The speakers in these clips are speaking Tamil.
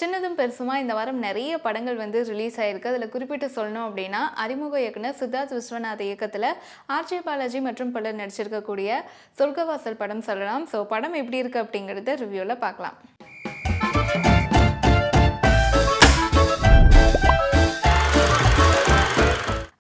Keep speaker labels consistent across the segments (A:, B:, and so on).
A: சின்னதும் பெருசுமா இந்த வாரம் நிறைய படங்கள் வந்து ரிலீஸ் ஆயிருக்கு. அதில் குறிப்பிட்டு சொல்லணும் அப்படின்னா, அறிமுக இயக்குனர் சித்தார்த் விஸ்வநாத் இயக்கத்தில் ஆர்ஜே பாலாஜி மற்றும் பலர் நடிச்சிருக்கக்கூடிய சொர்க்கவாசல் படம் சொல்லலாம். ஸோ படம் எப்படி இருக்கு அப்படிங்கிறத ரிவ்யூவில் பார்க்கலாம்.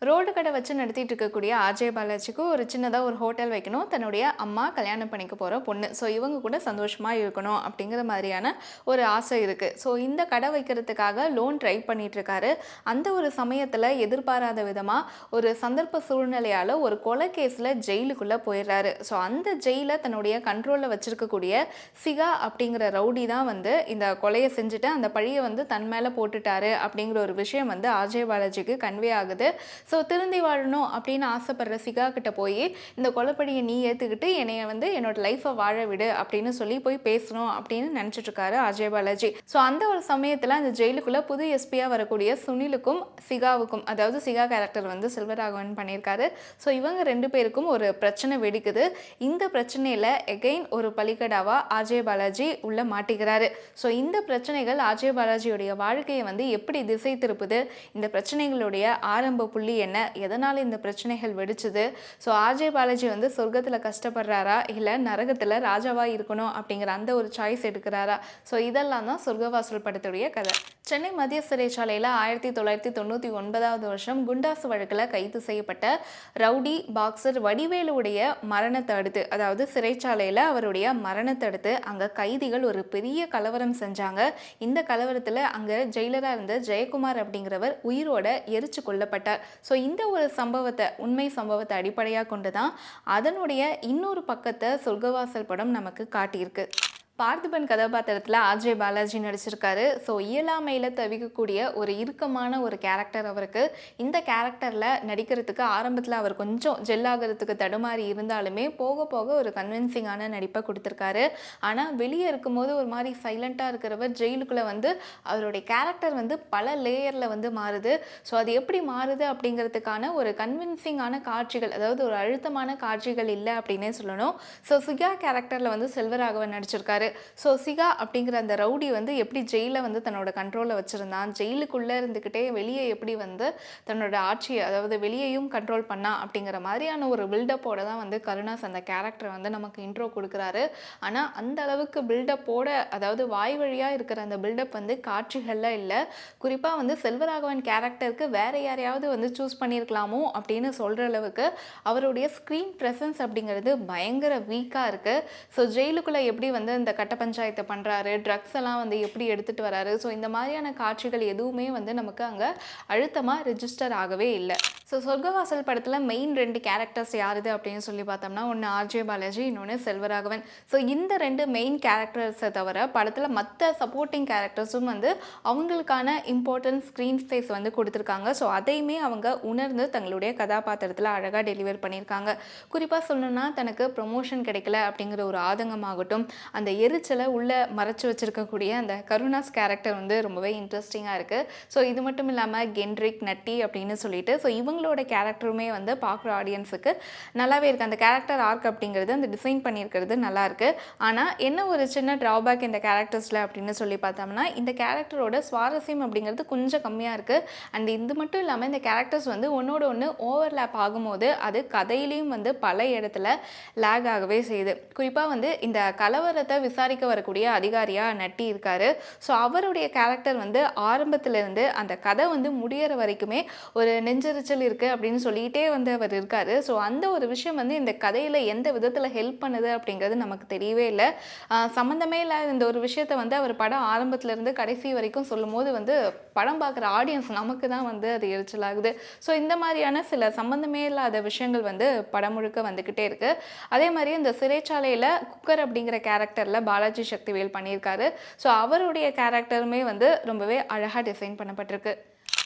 A: ரோடு கடை வச்சு நடத்திட்டு இருக்கக்கூடிய ஆர்ஜே பாலாஜிக்கு ஒரு சின்னதாக ஒரு ஹோட்டல் வைக்கணும். தன்னுடைய அம்மா கல்யாணம் பண்ணிக்க போகிற பொண்ணு. ஸோ இவங்க கூட சந்தோஷமாக இருக்கணும் அப்படிங்கிற மாதிரியான ஒரு ஆசை இருக்குது. ஸோ இந்த கடை வைக்கிறதுக்காக லோன் ட்ரை பண்ணிகிட்ருக்காரு. அந்த ஒரு சமயத்தில் எதிர்பாராத விதமாக ஒரு சந்தர்ப்ப சூழ்நிலையால் ஒரு கொலை கேஸில் ஜெயிலுக்குள்ளே போயிடுறாரு. ஸோ அந்த ஜெயிலை தன்னுடைய கண்ட்ரோலில் வச்சுருக்கக்கூடிய சிகா அப்படிங்கிற ரவுடி தான் வந்து இந்த கொலையை செஞ்சுட்டு அந்த பழியை வந்து தன் மேலே போட்டுட்டாரு அப்படிங்கிற ஒரு விஷயம் வந்து ஆர்ஜே பாலாஜிக்கு கன்வே ஆகுது. ஸோ திருந்தி வாழணும் அப்படின்னு ஆசைப்படுற சிகா கிட்ட போய் இந்த கொலைப்படியை நீ ஏற்றுக்கிட்டு என்னைய வந்து என்னோட லைஃப்பை வாழ விடு அப்படின்னு சொல்லி போய் பேசணும் அப்படின்னு நினச்சிட்டு இருக்காரு அஜய் பாலாஜி. ஸோ அந்த ஒரு சமயத்தில் அந்த ஜெயிலுக்குள்ளே புது எஸ்பியாக வரக்கூடிய சுனிலுக்கும் சிகாவுக்கும், அதாவது சிகா கேரக்டர் வந்து செல்வராகவன் பண்ணியிருக்காரு. ஸோ இவங்க ரெண்டு பேருக்கும் ஒரு பிரச்சனை வெடிக்குது. இந்த பிரச்சனையில் எகெயின் ஒரு பலிகடாவா அஜய் பாலாஜி உள்ள மாட்டிக்கிறாரு. ஸோ இந்த பிரச்சனைகள் அஜய் பாலாஜியுடைய வாழ்க்கையை வந்து எப்படி திசை திருப்புது, இந்த பிரச்சனைகளுடைய ஆரம்ப புள்ளி என்ன, எதனால் இந்த பிரச்சனைகள் வெடிச்சுது, ஸோ ஆர்ஜே பாலாஜி வந்து சொர்க்கத்தில் கஷ்டப்படுறாரா இல்லை நரகத்தில் ராஜாவாக இருக்கணும் அப்படிங்கிற அந்த ஒரு சாய்ஸ் எடுக்கிறாரா, ஸோ இதெல்லாம் தான் சொர்க்கவாசல் படத்துடைய கதை. சென்னை மத்திய சிறைச்சாலையில் 1999 வருஷம் குண்டாசு வழக்கில் கைது செய்யப்பட்ட ரவுடி பாக்ஸர் வடிவேலுடைய மரணத்தை அடுத்து, அதாவது சிறைச்சாலையில் அவருடைய மரணத்தை அடுத்து அங்கே கைதிகள் ஒரு பெரிய கலவரம் செஞ்சாங்க. இந்த கலவரத்தில் அங்கே ஜெயிலராக இருந்த ஜெயக்குமார் அப்படிங்கிறவர் உயிரோட எரிச்சு கொல்லப்பட்டார். ஸோ இந்த ஒரு சம்பவத்தை, உண்மை சம்பவத்தை அடிப்படையாக கொண்டு தான் அதனுடைய இன்னொரு பக்கத்தை சொர்க்கவாசல் படம் நமக்கு காட்டியிருக்கு. பார்த்திபன் கதாபாத்திரத்தில் ஆர்ஜே பாலாஜி நடிச்சிருக்காரு. ஸோ இயலாமையில் தவிக்கக்கூடிய ஒரு இறுக்கமான ஒரு கேரக்டர் அவருக்கு. இந்த கேரக்டரில் நடிக்கிறதுக்கு ஆரம்பத்தில் அவர் கொஞ்சம் ஜெல்லாகிறதுக்கு தடுமாறி இருந்தாலுமே போக போக ஒரு கன்வின்சிங்கான நடிப்பை கொடுத்துருக்காரு. ஆனால் வெளியே இருக்கும்போது ஒரு மாதிரி சைலண்ட்டாக இருக்கிறவர் ஜெயிலுக்குள்ளே வந்து அவருடைய கேரக்டர் வந்து பல லேயரில் வந்து மாறுது. ஸோ அது எப்படி மாறுது அப்படிங்கிறதுக்கான ஒரு கன்வின்சிங்கான காட்சிகள், அதாவது ஒரு அழுத்தமான காட்சிகள் இல்லை அப்படின்னே சொல்லணும். ஸோ சிகா கேரக்டரில் வந்து செல்வராகவன் நடிச்சிருக்காரு. ஸோ சிகா அப்படிங்கிற அந்த ரவுடி வந்து எப்படி ஜெயிலை வந்து தன்னோட கண்ட்ரோலில் வச்சுருந்தான், ஜெயிலுக்குள்ளே இருந்துக்கிட்டே வெளியே எப்படி வந்து தன்னோட ஆட்சியை, அதாவது வெளியையும் கண்ட்ரோல் பண்ணா அப்படிங்கிற மாதிரியான ஒரு பில்டப்போட தான் வந்து கருணாஸ் அந்த கேரக்டரை வந்து நமக்கு இன்ட்ரோ கொடுக்குறாரு. ஆனால் அந்த அளவுக்கு பில்டப்போட, அதாவது வாய் வழியாக இருக்கிற அந்த பில்டப் வந்து காட்சிகளில் இல்லை. குறிப்பாக வந்து செல்வராகவன் கேரக்டருக்கு வேற யாரையாவது வந்து சூஸ் பண்ணியிருக்கலாமோ அப்படின்னு சொல்கிற அளவுக்கு அவருடைய ஸ்க்ரீன் ப்ரெசன்ஸ் அப்படிங்கிறது பயங்கர வீக்காக இருக்குது. ஸோ ஜெயிலுக்குள்ளே எப்படி வந்து இந்த கட்ட பஞ்சாயத்தை பண்ணுறாரு, ட்ரக்ஸ் எல்லாம் வந்து எப்படி எடுத்துகிட்டு வராரு, ஸோ இந்த மாதிரியான காட்சிகள் எதுவுமே வந்து நமக்கு அங்கே அழுத்தமாக ரெஜிஸ்டர் ஆகவே இல்லை. ஸோ சொர்க்கவாசல் படத்தில் மெயின் 2 கேரக்டர்ஸ் யாருது அப்படின்னு சொல்லி பார்த்தோம்னா, ஒன்று ஆர்ஜே பாலாஜி, இன்னொன்று செல்வராகவன். ஸோ இந்த 2 மெயின் கேரக்டர்ஸை தவிர படத்தில் மற்ற சப்போர்ட்டிங் கேரக்டர்ஸும் வந்து அவங்களுக்கான இம்பார்ட்டன்ட் ஸ்க்ரீன் ஸ்பேஸ் வந்து கொடுத்துருக்காங்க. ஸோ அதையுமே அவங்க உணர்ந்து தங்களுடைய கதாபாத்திரத்தில் அழகாக டெலிவர் பண்ணியிருக்காங்க. குறிப்பாக சொல்லணும்னா, தனக்கு ப்ரொமோஷன் கிடைக்கல அப்படிங்கிற ஒரு ஆதங்கமாகட்டும், அந்த எரிச்சலை உள்ளே மறைச்சி வச்சுருக்கக்கூடிய அந்த கருணாஸ் கேரக்டர் வந்து ரொம்பவே இன்ட்ரெஸ்டிங்காக இருக்குது. ஸோ இது மட்டும் இல்லாமல் கென்ட்ரிக், நட்டி அப்படின்னு சொல்லிட்டு ஸோ இவங்களோட கேரக்டருமே வந்து பார்க்குற ஆடியன்ஸுக்கு நல்லாவே இருக்குது. அந்த கேரக்டர் ஆர்க் அப்படிங்கிறது, அந்த டிசைன் பண்ணியிருக்கிறது நல்லாயிருக்கு. ஆனால் என்ன ஒரு சின்ன ட்ராபேக் இந்த கேரக்டர்ஸில் அப்படின்னு சொல்லி பார்த்தோம்னா, இந்த கேரக்டரோட சுவாரஸ்யம் அப்படிங்கிறது கொஞ்சம் கம்மியாக இருக்குது. அண்ட் இது மட்டும் இல்லாமல் இந்த கேரக்டர்ஸ் வந்து ஒன்றோட ஒன்று ஓவர்லேப் ஆகும்போது அது கதையிலையும் வந்து பல இடத்துல லேக் ஆகவே செய்யுது. குறிப்பாக வந்து இந்த கலவரத்தை விசாரிக்க வரக்கூடிய அதிகாரியாக நட்டி இருக்காரு. ஸோ அவருடைய கேரக்டர் வந்து ஆரம்பத்திலிருந்து அந்த கதை வந்து முடிகிற வரைக்குமே ஒரு நெஞ்சரிச்சல் இருக்குது அப்படின்னு சொல்லிகிட்டே வந்து அவர் இருக்கார். ஸோ அந்த ஒரு விஷயம் வந்து இந்த கதையில் எந்த விதத்தில் ஹெல்ப் பண்ணுது அப்படிங்கிறது நமக்கு தெரியவே இல்லை. சம்மந்தமே இல்லாத இந்த ஒரு விஷயத்தை வந்து அவர் படம் ஆரம்பத்திலேருந்து கடைசி வரைக்கும் சொல்லும் போது வந்து படம் பார்க்குற ஆடியன்ஸ் நமக்கு தான் வந்து அது எரிச்சலாகுது. ஸோ இந்த மாதிரியான சில சம்மந்தமே இல்லாத விஷயங்கள் வந்து படம் முழுக்க வந்துக்கிட்டே இருக்குது. அதே மாதிரி இந்த சிறைச்சாலையில் குக்கர் அப்படிங்கிற கேரக்டரில் பாலாஜி சக்திவேல் பண்ணியிருக்காரு. ஸோ அவருடைய கேரக்டருமே வந்து ரொம்பவே அழகாக டிசைன் பண்ணப்பட்டிருக்கு.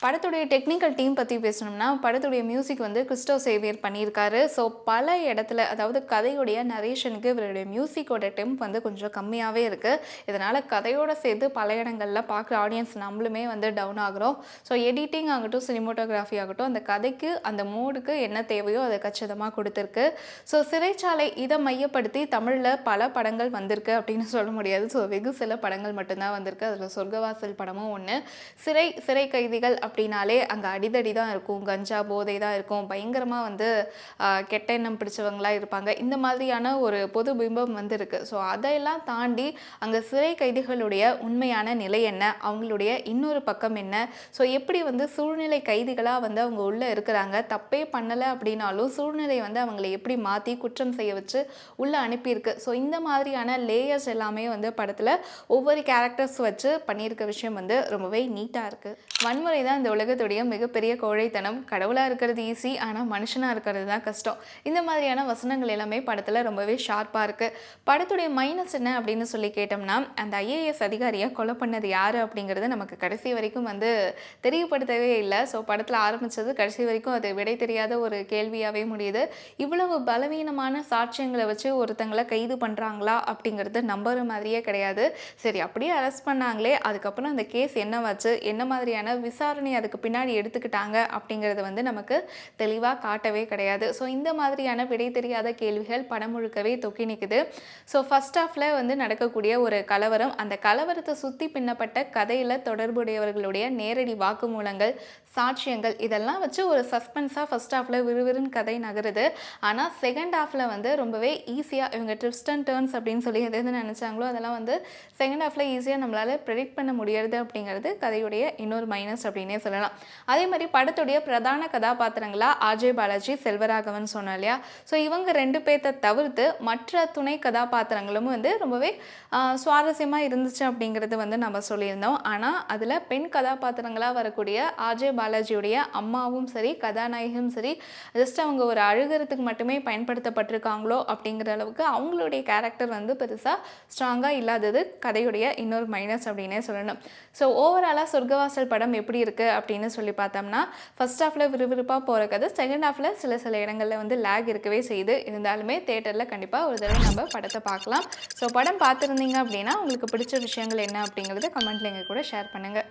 A: படத்துடைய டெக்னிக்கல் டீம் பற்றி பேசணும்னா படத்துடைய மியூசிக் வந்து கிறிஸ்டோ சேவியர் பண்ணியிருக்காரு. ஸோ பல இடத்துல அதாவது கதையுடைய நரேஷனுக்கு இவருடைய மியூசிக்கோட டெம்ப் வந்து கொஞ்சம் கம்மியாகவே இருக்குது. இதனால் கதையோடு சேர்த்து பல இடங்களில் பார்க்குற ஆடியன்ஸ் நம்மளுமே வந்து டவுன் ஆகிறோம். ஸோ எடிட்டிங் ஆகட்டும், சினிமோட்டோகிராஃபி ஆகட்டும், அந்த கதைக்கு அந்த மூடுக்கு என்ன தேவையோ அதை கச்சிதமாக கொடுத்துருக்கு. ஸோ சிறைச்சாலை இதை மையப்படுத்தி தமிழில் பல படங்கள் வந்திருக்கு அப்படின்னு சொல்ல முடியாது. ஸோ வெகு சில படங்கள் மட்டும்தான் வந்திருக்கு. அதில் சொர்க்கவாசல் படமும் ஒன்று. சிறை கைதிகள் அப்படின்னாலே அங்கே அடிதடி தான் இருக்கும், கஞ்சா போதை தான் இருக்கும், பயங்கரமாக வந்து கெட்ட எண்ணம் பிடிச்சவங்களாக இருப்பாங்க. இந்த மாதிரியான ஒரு பொது பிம்பம் வந்து இருக்குது. ஸோ அதையெல்லாம் தாண்டி அங்கே சிறை கைதிகளுடைய உண்மையான நிலை என்ன, அவங்களுடைய இன்னொரு பக்கம் என்ன, ஸோ எப்படி வந்து சூழ்நிலை கைதிகளாக வந்து அவங்க உள்ளே இருக்கிறாங்க, தப்பே பண்ணலை அப்படின்னாலும் சூழ்நிலை வந்து அவங்களை எப்படி மாற்றி குற்றம் செய்ய வச்சு உள்ளே அனுப்பியிருக்கு. ஸோ இந்த மாதிரியான லேயர்ஸ் எல்லாமே வந்து படத்தில் ஒவ்வொரு கேரக்டர்ஸ் வச்சு பண்ணியிருக்க விஷயம் வந்து ரொம்பவே நீட்டாக இருக்குது. வன்முறை தான் இந்த உலகத்துடைய மிகப்பெரிய கோழைத்தனம். கடவுளாக இருக்கிறது ஈஸி, ஆனால் மனுஷனாக இருக்கிறது தான் கஷ்டம். இந்த மாதிரியான வசனங்கள் எல்லாமே படத்தில் ரொம்பவே ஷார்ப்பாக இருக்குது. படத்துடைய மைனஸ் என்ன அப்படின்னு சொல்லி கேட்டோம்னா, அந்த ஐஏஎஸ் அதிகாரியை கொலை பண்ணது யார் அப்படிங்கிறது நமக்கு கடைசி வரைக்கும் வந்து தெரியப்படுத்தவே இல்லை. ஸோ படத்தில் ஆரம்பித்தது கடைசி வரைக்கும் அது விடை தெரியாத ஒரு கேள்வியாகவே முடியுது. இவ்வளவு பலவீனமான சாட்சியங்களை வச்சு ஒருத்தங்களை கைது பண்ணுறாங்களா அப்படிங்கிறது நம்புற மாதிரியே கிடையாது. சரி, அப்படியே அரெஸ்ட் பண்ணாங்களே, அதுக்கப்புறம் அந்த கேஸ் என்னவாச்சு, என்ன மாதிரியான விசாரணை அதுக்கு பின்னாடி எடுத்துக்கிட்டாங்க அப்படிங்கிறது வந்து நமக்கு தெளிவாக காட்டவே கிடையாது. ஸோ இந்த மாதிரியான விடை தெரியாத கேள்விகள் படம் முழுக்கவே தொக்கி நிற்குது. ஸோ ஃபர்ஸ்ட் ஹாஃபில் வந்து நடக்கக்கூடிய ஒரு கலவரம், அந்த கலவரத்தை சுற்றி பின்னப்பட்ட கதையில் தொடர்புடையவர்களுடைய நேரடி வாக்குமூலங்கள், சாட்சியங்கள், இதெல்லாம் வச்சு ஒரு சஸ்பென்ஸாக ஃபர்ஸ்ட் ஹாஃபில் விறுவிறுன்னு கதை நகருது. ஆனால் செகண்ட் ஹாஃபில் வந்து ரொம்பவே ஈஸியாக இவங்க ட்விஸ்ட் அண்ட் டர்ன்ஸ் அப்படின்னு சொல்லி எது எது நினச்சாங்களோ அதெல்லாம் வந்து செகண்ட் ஹாஃபில் ஈஸியாக நம்மளால் ப்ரெடிக்ட் பண்ண முடியாது அப்படிங்கிறது கதையுடைய இன்னொரு மைனஸ் அப்படின்னே சொல்லலாம். அதே மாதிரி படத்துடைய பிரதான கதாபாத்திரங்களாக ஆர்ஜே பாலாஜி, செல்வராகவன் சொன்னோம் இல்லையா. ஸோ இவங்க 2 பேர்த்த தவிர்த்து மற்ற துணை கதாபாத்திரங்களும் வந்து ரொம்பவே சுவாரஸ்யமாக இருந்துச்சு அப்படிங்கிறது வந்து நம்ம சொல்லியிருந்தோம். ஆனால் அதில் பெண் கதாபாத்திரங்களாக வரக்கூடிய ஆர்ஜே பாலாஜியுடைய அம்மாவும் சரி, கதாநாயகியும் சரி, ஜஸ்ட் அவங்க ஒரு அழுகிறதுக்கு மட்டுமே பயன்படுத்தப்பட்டிருக்காங்களோ அப்படிங்கிற அளவுக்கு அவங்களுடைய கேரக்டர் வந்து பெருசாக ஸ்ட்ராங்காக இல்லாதது கதையுடைய இன்னொரு மைனஸ் அப்படின்னே சொல்லணும். ஸோ ஓவராலாக சொர்க்கவாசல் படம் எப்படி இருக்குது அப்படின்னு சொல்லி பார்த்தோம்னா, ஃபர்ஸ்ட் ஹாஃபில் விறுவிறுப்பாக போகிற கதை, செகண்ட் ஹாஃபில் சில இடங்களில் வந்து லேக் இருக்கவே செய்யுது. இருந்தாலுமே தேட்டரில் கண்டிப்பாக ஒரு தடவை நம்ம படத்தை பார்க்கலாம். ஸோ படம் பார்த்துருந்தீங்க அப்படின்னா உங்களுக்கு பிடிச்ச விஷயங்கள் என்ன அப்படிங்கிறத கமெண்ட்டில் எங்கள் கூட ஷேர் பண்ணுங்கள்.